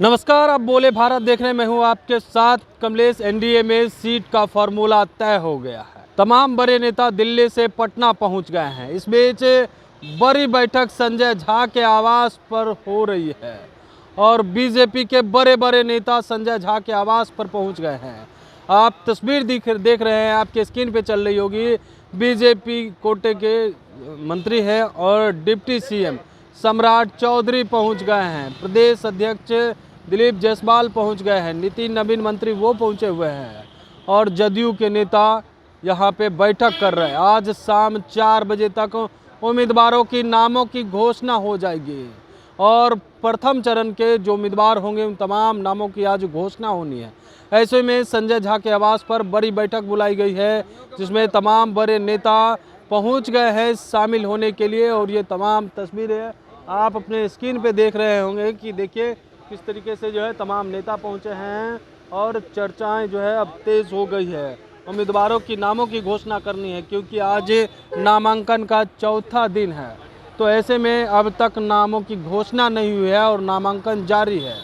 नमस्कार, आप बोले भारत देख रहे हैं। मैं हूं आपके साथ कमलेश। एनडीए में सीट का फॉर्मूला तय हो गया है। तमाम बड़े नेता दिल्ली से पटना पहुंच गए हैं। इस बीच बड़ी बैठक संजय झा के आवास पर हो रही है और बीजेपी के बड़े बड़े नेता संजय झा के आवास पर पहुंच गए हैं। आप तस्वीर देख रहे हैं, आपके स्क्रीन पे चल रही होगी। बीजेपी कोटे के मंत्री है और डिप्टी सीएम सम्राट चौधरी पहुंच गए हैं। प्रदेश अध्यक्ष दिलीप जायसवाल पहुंच गए हैं। नितिन नवीन मंत्री वो पहुंचे हुए हैं और जदयू के नेता यहां पे बैठक कर रहे हैं। आज शाम 4 बजे तक उम्मीदवारों की नामों की घोषणा हो जाएगी और प्रथम चरण के जो उम्मीदवार होंगे उन तमाम नामों की आज घोषणा होनी है। ऐसे में संजय झा के आवास पर बड़ी बैठक बुलाई गई है, जिसमें तमाम बड़े नेता पहुंच गए हैं शामिल होने के लिए। और ये तमाम तस्वीरें आप अपने स्क्रीन पे देख रहे होंगे कि देखिए किस तरीके से जो है तमाम नेता पहुंचे हैं और चर्चाएं जो है अब तेज हो गई है। उम्मीदवारों की नामों की घोषणा करनी है क्योंकि आज नामांकन का चौथा दिन है। तो ऐसे में अब तक नामों की घोषणा नहीं हुई है और नामांकन जारी है।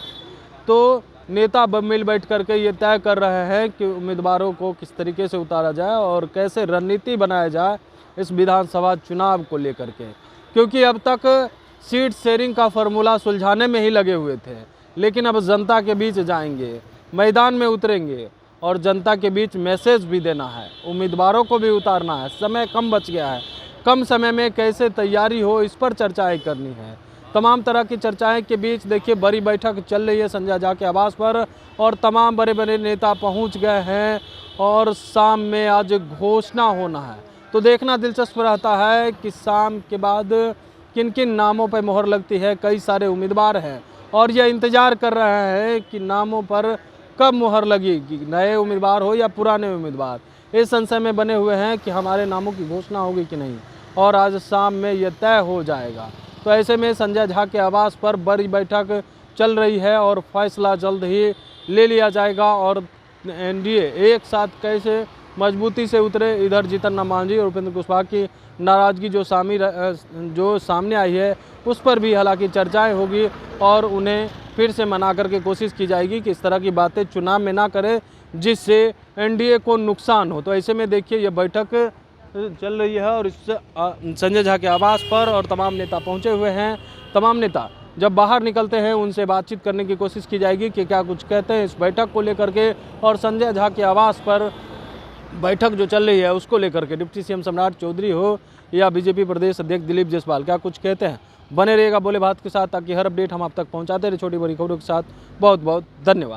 तो नेता मिल बैठ करके ये तय कर रहे हैं कि उम्मीदवारों को किस तरीके से उतारा जाए और कैसे रणनीति बनाया जाए इस विधानसभा चुनाव को लेकर के। क्योंकि अब तक सीट शेयरिंग का फॉर्मूला सुलझाने में ही लगे हुए थे, लेकिन अब जनता के बीच जाएंगे, मैदान में उतरेंगे और जनता के बीच मैसेज भी देना है, उम्मीदवारों को भी उतारना है। समय कम बच गया है, कम समय में कैसे तैयारी हो इस पर चर्चाएं करनी है। तमाम तरह की चर्चाएं के बीच देखिए बड़ी बैठक चल रही है संजय झा के आवास पर और तमाम बड़े बड़े नेता पहुंच गए हैं और शाम में आज घोषणा होना है। तो देखना दिलचस्प रहता है कि शाम के बाद किन किन नामों पर मोहर लगती है। कई सारे उम्मीदवार हैं और यह इंतज़ार कर रहे हैं कि नामों पर कब मोहर लगेगी, नए उम्मीदवार हो या पुराने उम्मीदवार। इस संशय में बने हुए हैं कि हमारे नामों की घोषणा होगी कि नहीं, और आज शाम में यह तय हो जाएगा। तो ऐसे में संजय झा के आवास पर बड़ी बैठक चल रही है और फैसला जल्द ही ले लिया जाएगा और एनडीए एक साथ कैसे मजबूती से उतरे। इधर जीतन राम मांझी और उपेंद्र कुशवाहा की नाराज़गी जो सामने आई है उस पर भी हालांकि चर्चाएं होगी और उन्हें फिर से मना करके कोशिश की जाएगी कि इस तरह की बातें चुनाव में ना करें जिससे एनडीए को नुकसान हो। तो ऐसे में देखिए ये बैठक चल रही है और इससे संजय झा के आवास पर और तमाम नेता पहुंचे हुए हैं। तमाम नेता जब बाहर निकलते हैं उनसे बातचीत करने की कोशिश की जाएगी कि क्या कुछ कहते हैं इस बैठक को लेकर के। और संजय झा के आवास पर बैठक जो चल रही है उसको लेकर के डिप्टी सीएम सम्राट चौधरी हो या बीजेपी प्रदेश अध्यक्ष दिलीप जायसवाल क्या कुछ कहते हैं। बने रहिएगा बोले भारत के साथ ताकि हर अपडेट हम आप तक पहुंचाते रहे छोटी बड़ी खबरों के साथ। बहुत बहुत धन्यवाद।